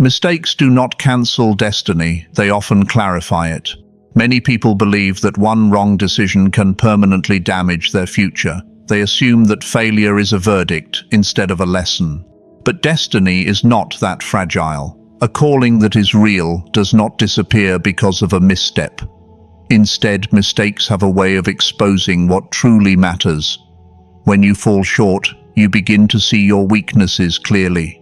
Mistakes do not cancel destiny, they often clarify it. Many people believe that one wrong decision can permanently damage their future. They assume that failure is a verdict instead of a lesson. But destiny is not that fragile. A calling that is real does not disappear because of a misstep. Instead, mistakes have a way of exposing what truly matters. When you fall short, you begin to see your weaknesses clearly.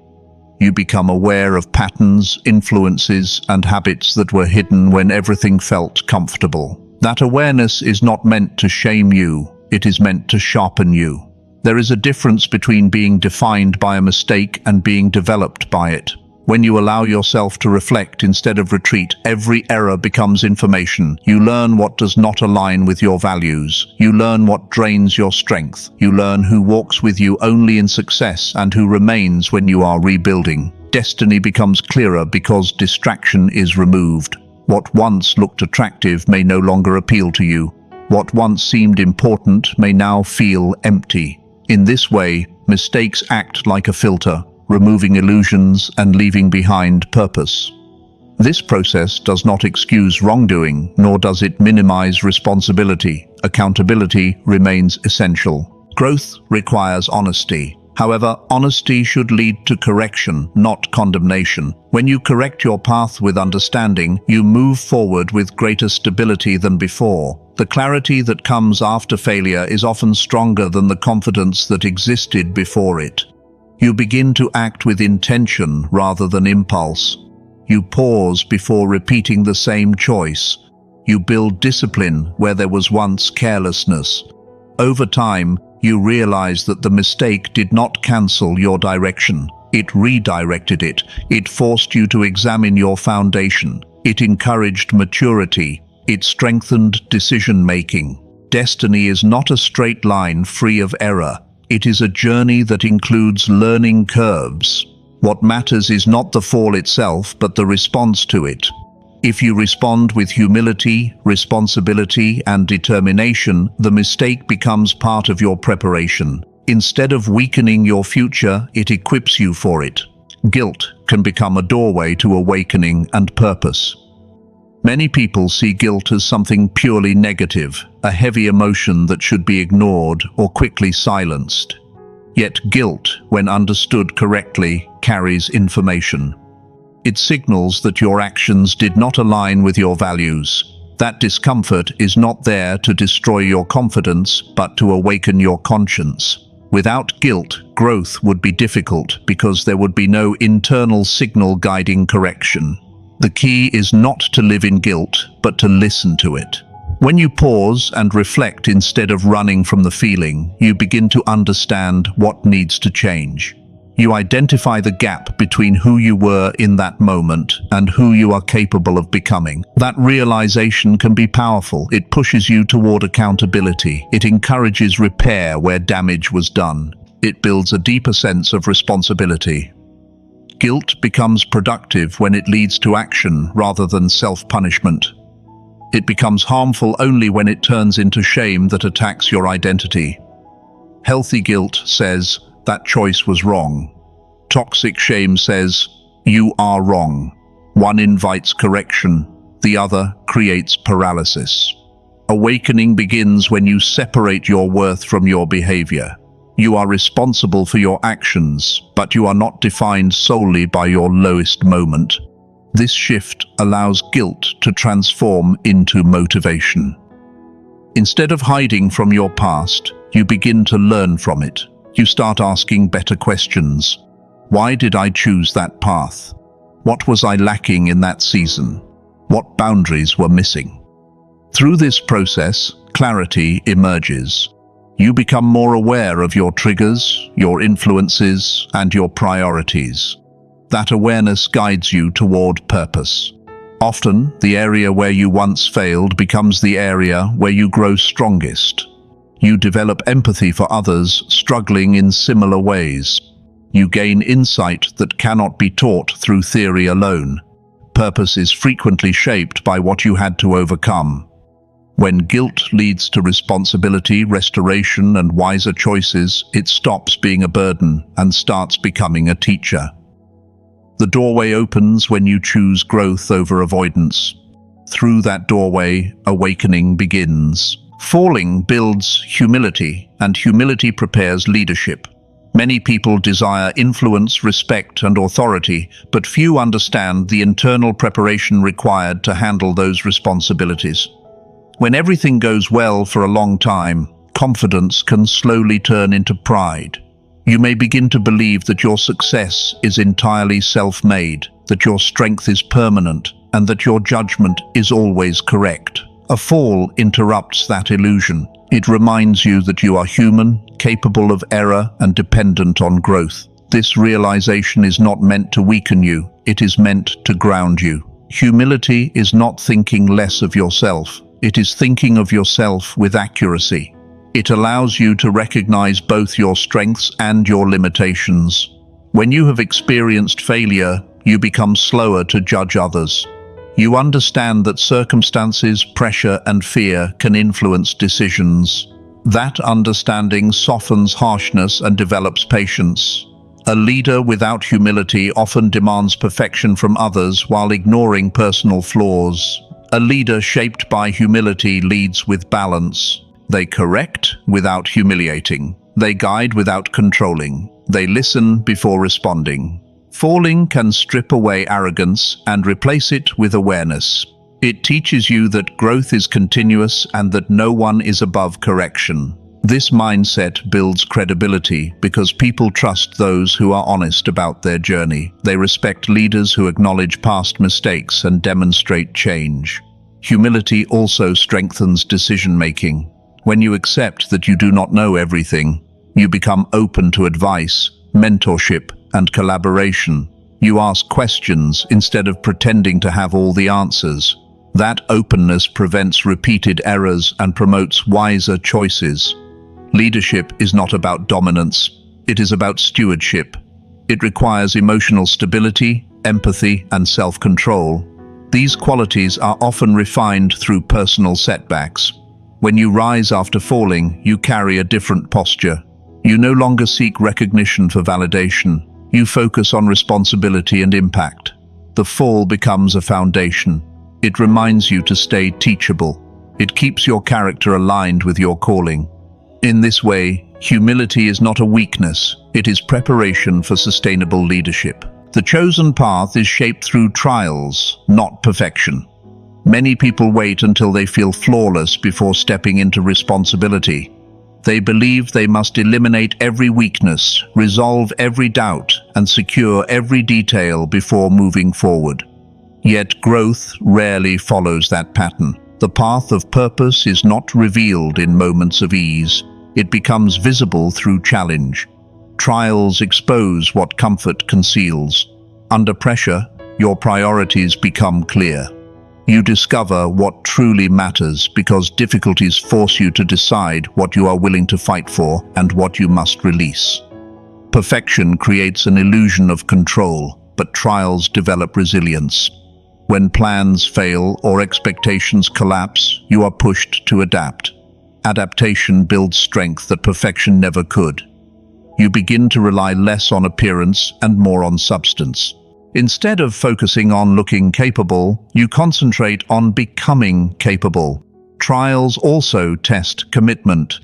You become aware of patterns, influences, and habits that were hidden when everything felt comfortable. That awareness is not meant to shame you, it is meant to sharpen you. There is a difference between being defined by a mistake and being developed by it. When you allow yourself to reflect instead of retreat, every error becomes information. You learn what does not align with your values. You learn what drains your strength. You learn who walks with you only in success and who remains when you are rebuilding. Destiny becomes clearer because distraction is removed. What once looked attractive may no longer appeal to you. What once seemed important may now feel empty. In this way, mistakes act like a filter, removing illusions and leaving behind purpose. This process does not excuse wrongdoing, nor does it minimize responsibility. Accountability remains essential. Growth requires honesty. However, honesty should lead to correction, not condemnation. When you correct your path with understanding, you move forward with greater stability than before. The clarity that comes after failure is often stronger than the confidence that existed before it. You begin to act with intention rather than impulse. You pause before repeating the same choice. You build discipline where there was once carelessness. Over time, you realize that the mistake did not cancel your direction. It redirected it. It forced you to examine your foundation. It encouraged maturity. It strengthened decision-making. Destiny is not a straight line free of error. It is a journey that includes learning curves. What matters is not the fall itself, but the response to it. If you respond with humility, responsibility, and determination, the mistake becomes part of your preparation. Instead of weakening your future, it equips you for it. Guilt can become a doorway to awakening and purpose. Many people see guilt as something purely negative, a heavy emotion that should be ignored or quickly silenced. Yet guilt, when understood correctly, carries information. It signals that your actions did not align with your values. That discomfort is not there to destroy your confidence, but to awaken your conscience. Without guilt, growth would be difficult because there would be no internal signal guiding correction. The key is not to live in guilt, but to listen to it. When you pause and reflect instead of running from the feeling, you begin to understand what needs to change. You identify the gap between who you were in that moment and who you are capable of becoming. That realization can be powerful. It pushes you toward accountability. It encourages repair where damage was done. It builds a deeper sense of responsibility. Guilt becomes productive when it leads to action rather than self-punishment. It becomes harmful only when it turns into shame that attacks your identity. Healthy guilt says, that choice was wrong. Toxic shame says, you are wrong. One invites correction, the other creates paralysis. Awakening begins when you separate your worth from your behavior. You are responsible for your actions, but you are not defined solely by your lowest moment. This shift allows guilt to transform into motivation. Instead of hiding from your past, you begin to learn from it. You start asking better questions. Why did I choose that path? What was I lacking in that season? What boundaries were missing? Through this process, clarity emerges. You become more aware of your triggers, your influences, and your priorities. That awareness guides you toward purpose. Often, the area where you once failed becomes the area where you grow strongest. You develop empathy for others struggling in similar ways. You gain insight that cannot be taught through theory alone. Purpose is frequently shaped by what you had to overcome. When guilt leads to responsibility, restoration, and wiser choices, it stops being a burden and starts becoming a teacher. The doorway opens when you choose growth over avoidance. Through that doorway, awakening begins. Falling builds humility, and humility prepares leadership. Many people desire influence, respect, and authority, but few understand the internal preparation required to handle those responsibilities. When everything goes well for a long time, confidence can slowly turn into pride. You may begin to believe that your success is entirely self-made, that your strength is permanent, and that your judgment is always correct. A fall interrupts that illusion. It reminds you that you are human, capable of error, and dependent on growth. This realization is not meant to weaken you, it is meant to ground you. Humility is not thinking less of yourself, it is thinking of yourself with accuracy. It allows you to recognize both your strengths and your limitations. When you have experienced failure, you become slower to judge others. You understand that circumstances, pressure, and fear can influence decisions. That understanding softens harshness and develops patience. A leader without humility often demands perfection from others while ignoring personal flaws. A leader shaped by humility leads with balance. They correct without humiliating. They guide without controlling. They listen before responding. Falling can strip away arrogance and replace it with awareness. It teaches you that growth is continuous and that no one is above correction. This mindset builds credibility because people trust those who are honest about their journey. They respect leaders who acknowledge past mistakes and demonstrate change. Humility also strengthens decision-making. When you accept that you do not know everything, you become open to advice, mentorship, and collaboration. You ask questions instead of pretending to have all the answers. That openness prevents repeated errors and promotes wiser choices. Leadership is not about dominance, it is about stewardship. It requires emotional stability, empathy, and self-control. These qualities are often refined through personal setbacks. When you rise after falling, you carry a different posture. You no longer seek recognition for validation. You focus on responsibility and impact. The fall becomes a foundation. It reminds you to stay teachable. It keeps your character aligned with your calling. In this way, humility is not a weakness, it is preparation for sustainable leadership. The chosen path is shaped through trials, not perfection. Many people wait until they feel flawless before stepping into responsibility. They believe they must eliminate every weakness, resolve every doubt, and secure every detail before moving forward. Yet growth rarely follows that pattern. The path of purpose is not revealed in moments of ease. It becomes visible through challenge. Trials expose what comfort conceals. Under pressure, your priorities become clear. You discover what truly matters because difficulties force you to decide what you are willing to fight for and what you must release. Perfection creates an illusion of control, but trials develop resilience. When plans fail or expectations collapse, you are pushed to adapt. Adaptation builds strength that perfection never could. You begin to rely less on appearance and more on substance. Instead of focusing on looking capable, you concentrate on becoming capable. Trials also test commitment.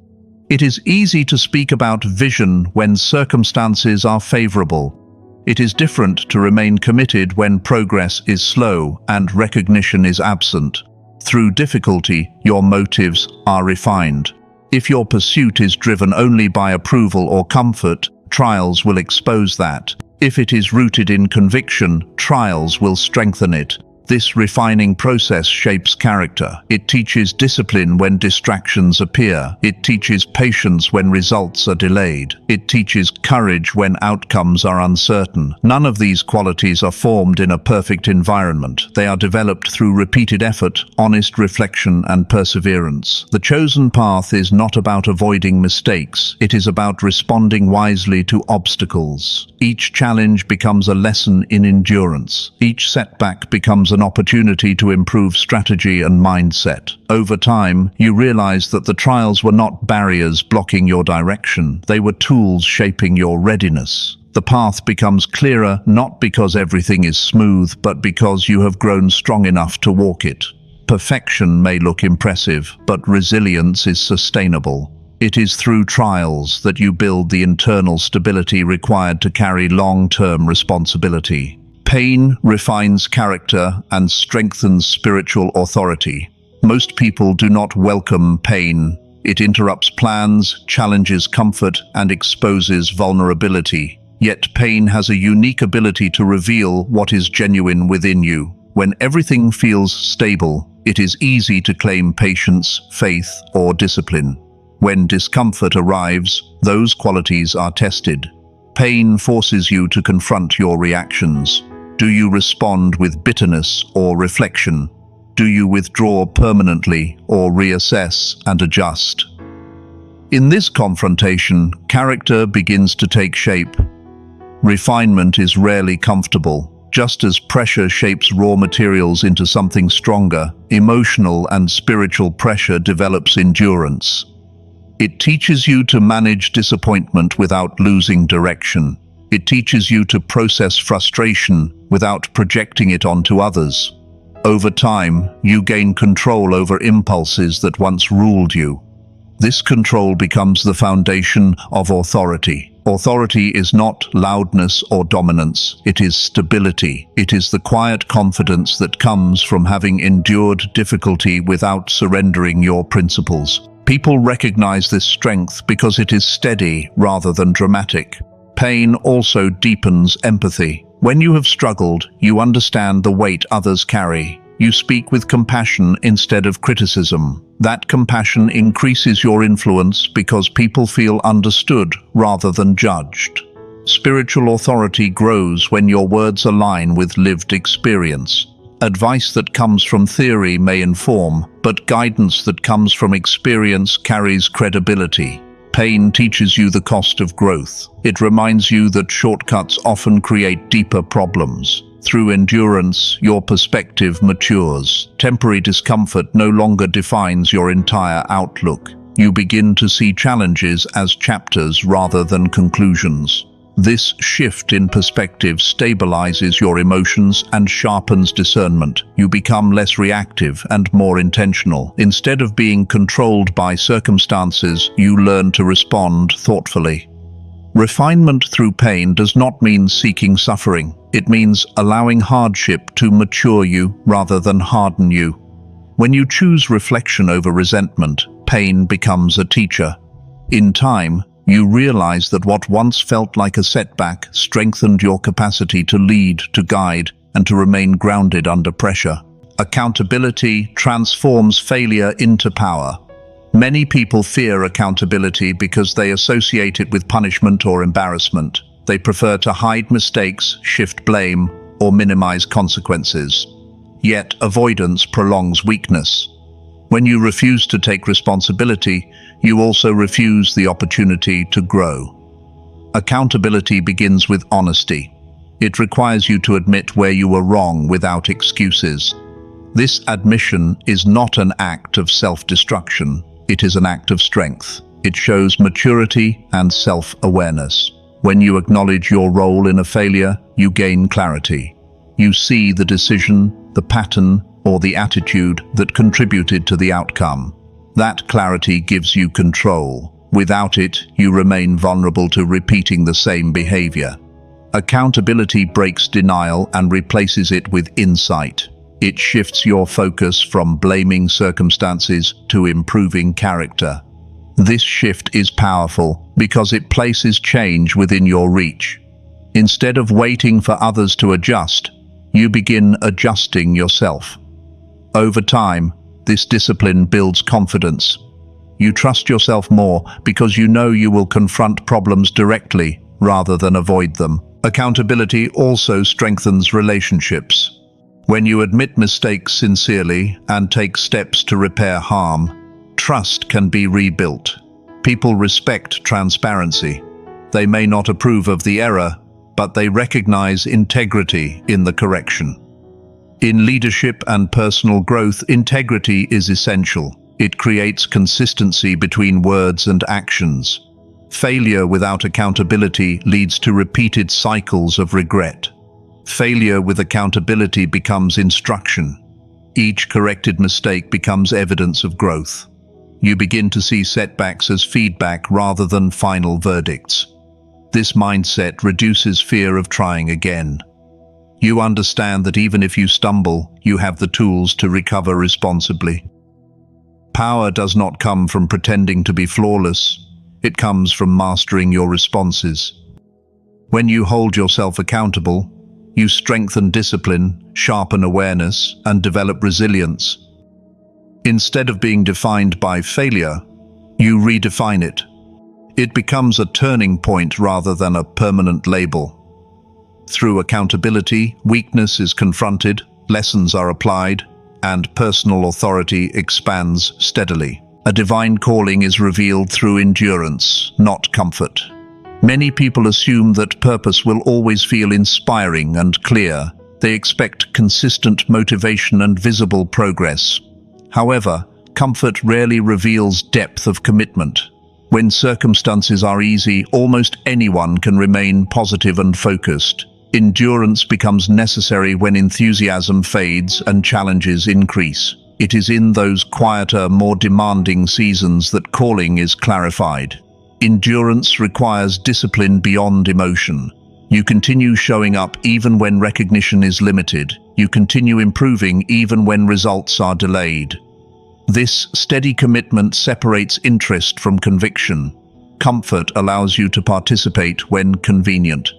It is easy to speak about vision when circumstances are favorable. It is different to remain committed when progress is slow and recognition is absent. Through difficulty, your motives are refined. If your pursuit is driven only by approval or comfort, trials will expose that. If it is rooted in conviction, trials will strengthen it. This refining process shapes character. It teaches discipline when distractions appear. It teaches patience when results are delayed. It teaches courage when outcomes are uncertain. None of these qualities are formed in a perfect environment. They are developed through repeated effort, honest reflection, and perseverance. The chosen path is not about avoiding mistakes. It is about responding wisely to obstacles. Each challenge becomes a lesson in endurance. Each setback becomes an opportunity to improve strategy and mindset. Over time, you realize that the trials were not barriers blocking your direction. They were tools shaping your readiness. The path becomes clearer not because everything is smooth, but because you have grown strong enough to walk it. Perfection may look impressive, but resilience is sustainable. It is through trials that you build the internal stability required to carry long-term responsibility. Pain refines character and strengthens spiritual authority. Most people do not welcome pain. It interrupts plans, challenges comfort, and exposes vulnerability. Yet pain has a unique ability to reveal what is genuine within you. When everything feels stable, it is easy to claim patience, faith, or discipline. When discomfort arrives, those qualities are tested. Pain forces you to confront your reactions. Do you respond with bitterness or reflection? Do you withdraw permanently or reassess and adjust? In this confrontation, character begins to take shape. Refinement is rarely comfortable. Just as pressure shapes raw materials into something stronger, emotional and spiritual pressure develops endurance. It teaches you to manage disappointment without losing direction. It teaches you to process frustration without projecting it onto others. Over time, you gain control over impulses that once ruled you. This control becomes the foundation of authority. Authority is not loudness or dominance, it is stability. It is the quiet confidence that comes from having endured difficulty without surrendering your principles. People recognize this strength because it is steady rather than dramatic. Pain also deepens empathy. When you have struggled, you understand the weight others carry. You speak with compassion instead of criticism. That compassion increases your influence because people feel understood rather than judged. Spiritual authority grows when your words align with lived experience. Advice that comes from theory may inform, but guidance that comes from experience carries credibility. Pain teaches you the cost of growth. It reminds you that shortcuts often create deeper problems. Through endurance, your perspective matures. Temporary discomfort no longer defines your entire outlook. You begin to see challenges as chapters rather than conclusions. This shift in perspective stabilizes your emotions and sharpens discernment. You become less reactive and more intentional. Instead of being controlled by circumstances, you learn to respond thoughtfully. Refinement through pain does not mean seeking suffering. It means allowing hardship to mature you rather than harden you. When you choose reflection over resentment, pain becomes a teacher. In time, you realize that what once felt like a setback strengthened your capacity to lead, to guide, and to remain grounded under pressure. Accountability transforms failure into power. Many people fear accountability because they associate it with punishment or embarrassment. They prefer to hide mistakes, shift blame, or minimize consequences. Yet avoidance prolongs weakness. When you refuse to take responsibility, you also refuse the opportunity to grow. Accountability begins with honesty. It requires you to admit where you were wrong without excuses. This admission is not an act of self-destruction. It is an act of strength. It shows maturity and self-awareness. When you acknowledge your role in a failure, you gain clarity. You see the decision, the pattern, or the attitude that contributed to the outcome. That clarity gives you control. Without it, you remain vulnerable to repeating the same behavior. Accountability breaks denial and replaces it with insight. It shifts your focus from blaming circumstances to improving character. This shift is powerful because it places change within your reach. Instead of waiting for others to adjust, you begin adjusting yourself. Over time, this discipline builds confidence. You trust yourself more because you know you will confront problems directly rather than avoid them. Accountability also strengthens relationships. When you admit mistakes sincerely and take steps to repair harm, trust can be rebuilt. People respect transparency. They may not approve of the error, but they recognize integrity in the correction. In leadership and personal growth, integrity is essential. It creates consistency between words and actions. Failure without accountability leads to repeated cycles of regret. Failure with accountability becomes instruction. Each corrected mistake becomes evidence of growth. You begin to see setbacks as feedback rather than final verdicts. This mindset reduces fear of trying again. You understand that even if you stumble, you have the tools to recover responsibly. Power does not come from pretending to be flawless. It comes from mastering your responses. When you hold yourself accountable, you strengthen discipline, sharpen awareness, and develop resilience. Instead of being defined by failure, you redefine it. It becomes a turning point rather than a permanent label. Through accountability, weakness is confronted, lessons are applied, and personal authority expands steadily. A divine calling is revealed through endurance, not comfort. Many people assume that purpose will always feel inspiring and clear. They expect consistent motivation and visible progress. However, comfort rarely reveals depth of commitment. When circumstances are easy, almost anyone can remain positive and focused. Endurance becomes necessary when enthusiasm fades and challenges increase. It is in those quieter, more demanding seasons that calling is clarified. Endurance requires discipline beyond emotion. You continue showing up even when recognition is limited. You continue improving even when results are delayed. This steady commitment separates interest from conviction. Comfort allows you to participate when convenient.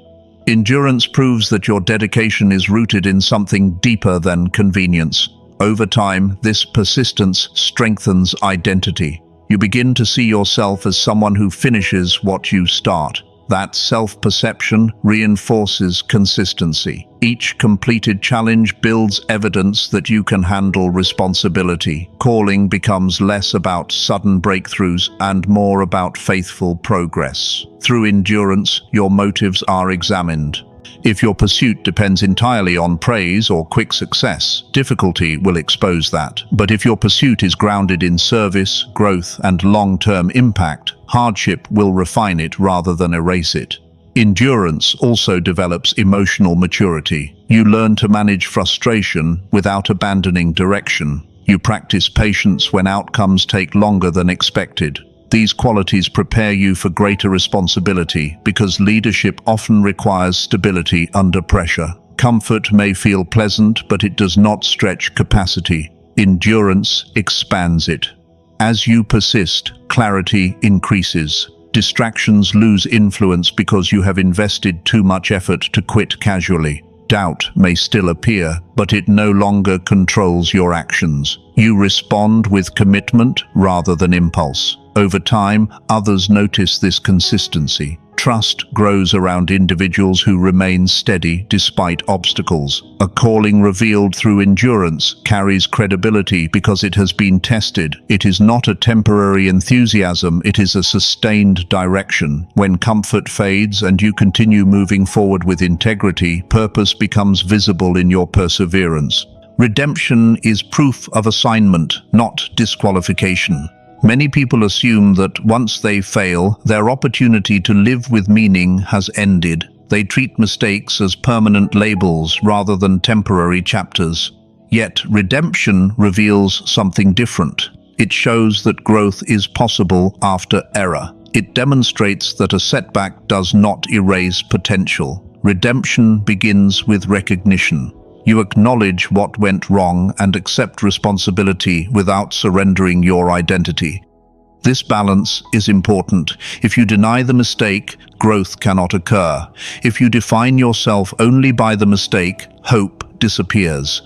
Endurance proves that your dedication is rooted in something deeper than convenience. Over time, this persistence strengthens identity. You begin to see yourself as someone who finishes what you start. That self-perception reinforces consistency. Each completed challenge builds evidence that you can handle responsibility. Calling becomes less about sudden breakthroughs and more about faithful progress. Through endurance, your motives are examined. If your pursuit depends entirely on praise or quick success, difficulty will expose that. But if your pursuit is grounded in service, growth, and long-term impact, hardship will refine it rather than erase it. Endurance also develops emotional maturity. You learn to manage frustration without abandoning direction. You practice patience when outcomes take longer than expected. These qualities prepare you for greater responsibility because leadership often requires stability under pressure. Comfort may feel pleasant, but it does not stretch capacity. Endurance expands it. As you persist, clarity increases. Distractions lose influence because you have invested too much effort to quit casually. Doubt may still appear, but it no longer controls your actions. You respond with commitment rather than impulse. Over time, others notice this consistency. Trust grows around individuals who remain steady despite obstacles. A calling revealed through endurance carries credibility because it has been tested. It is not a temporary enthusiasm, it is a sustained direction. When comfort fades and you continue moving forward with integrity, purpose becomes visible in your perseverance. Redemption is proof of assignment, not disqualification. Many people assume that once they fail, their opportunity to live with meaning has ended. They treat mistakes as permanent labels rather than temporary chapters. Yet, redemption reveals something different. It shows that growth is possible after error. It demonstrates that a setback does not erase potential. Redemption begins with recognition. You acknowledge what went wrong and accept responsibility without surrendering your identity. This balance is important. If you deny the mistake, growth cannot occur. If you define yourself only by the mistake, hope disappears.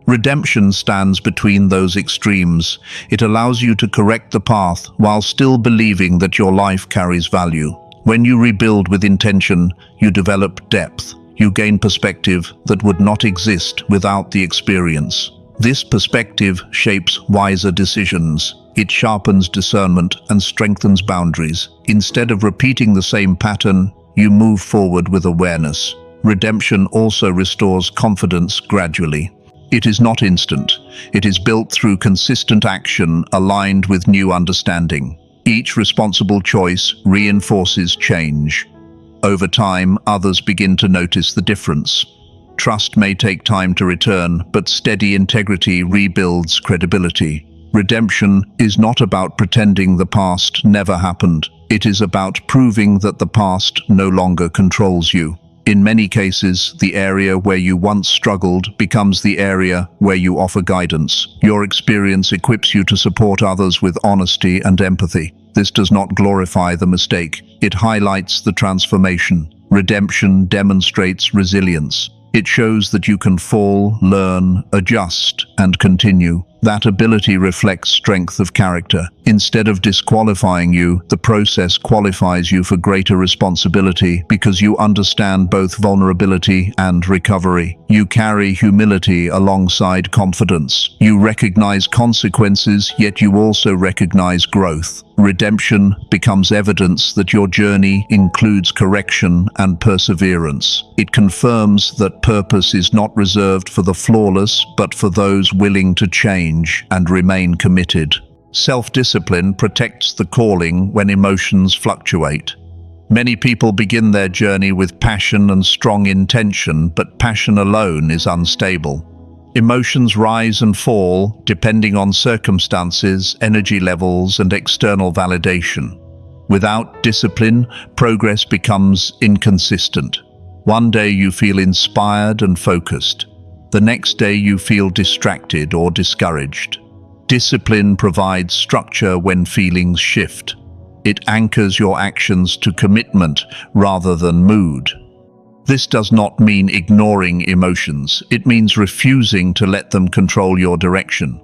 Redemption stands between those extremes. It allows you to correct the path while still believing that your life carries value. When you rebuild with intention, you develop depth. You gain perspective that would not exist without the experience. This perspective shapes wiser decisions. It sharpens discernment and strengthens boundaries. Instead of repeating the same pattern, you move forward with awareness. Redemption also restores confidence gradually. It is not instant. It is built through consistent action aligned with new understanding. Each responsible choice reinforces change. Over time, others begin to notice the difference. Trust may take time to return, but steady integrity rebuilds credibility. Redemption is not about pretending the past never happened. It is about proving that the past no longer controls you. In many cases, the area where you once struggled becomes the area where you offer guidance. Your experience equips you to support others with honesty and empathy. This does not glorify the mistake. It highlights the transformation. Redemption demonstrates resilience. It shows that you can fall, learn, adjust, and continue. That ability reflects strength of character. Instead of disqualifying you, the process qualifies you for greater responsibility because you understand both vulnerability and recovery. You carry humility alongside confidence. You recognize consequences, yet you also recognize growth. Redemption becomes evidence that your journey includes correction and perseverance. It confirms that purpose is not reserved for the flawless, but for those willing to change and remain committed. Self-discipline protects the calling when emotions fluctuate. Many people begin their journey with passion and strong intention, but passion alone is unstable. Emotions rise and fall depending on circumstances, energy levels, and external validation. Without discipline, progress becomes inconsistent. One day you feel inspired and focused. The next day you feel distracted or discouraged. Discipline provides structure when feelings shift. It anchors your actions to commitment rather than mood. This does not mean ignoring emotions. It means refusing to let them control your direction.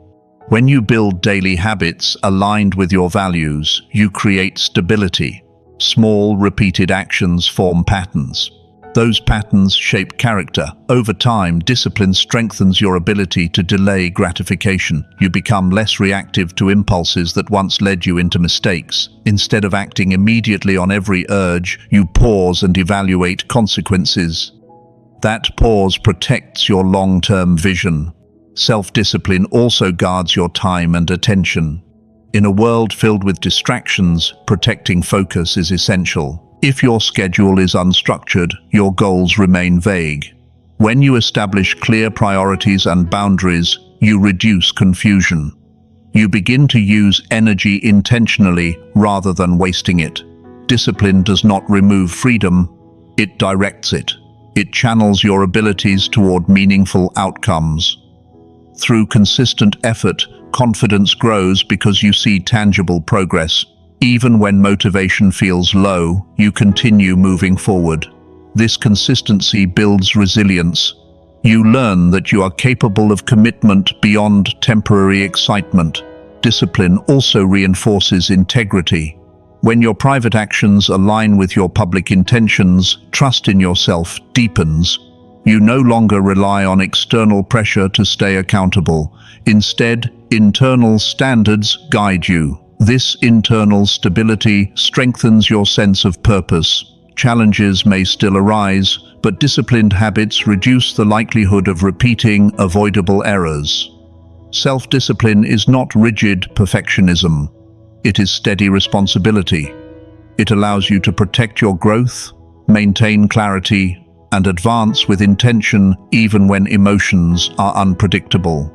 When you build daily habits aligned with your values, you create stability. Small, repeated actions form patterns. Those patterns shape character. Over time, discipline strengthens your ability to delay gratification. You become less reactive to impulses that once led you into mistakes. Instead of acting immediately on every urge, you pause and evaluate consequences. That pause protects your long-term vision. Self-discipline also guards your time and attention. In a world filled with distractions, protecting focus is essential. If your schedule is unstructured, your goals remain vague. When you establish clear priorities and boundaries, you reduce confusion. You begin to use energy intentionally rather than wasting it. Discipline does not remove freedom, it directs it. It channels your abilities toward meaningful outcomes. Through consistent effort, confidence grows because you see tangible progress. Even when motivation feels low, you continue moving forward. This consistency builds resilience. You learn that you are capable of commitment beyond temporary excitement. Discipline also reinforces integrity. When your private actions align with your public intentions, trust in yourself deepens. You no longer rely on external pressure to stay accountable. Instead, internal standards guide you. This internal stability strengthens your sense of purpose. Challenges may still arise, but disciplined habits reduce the likelihood of repeating avoidable errors. Self-discipline is not rigid perfectionism. It is steady responsibility. It allows you to protect your growth, maintain clarity, and advance with intention even when emotions are unpredictable.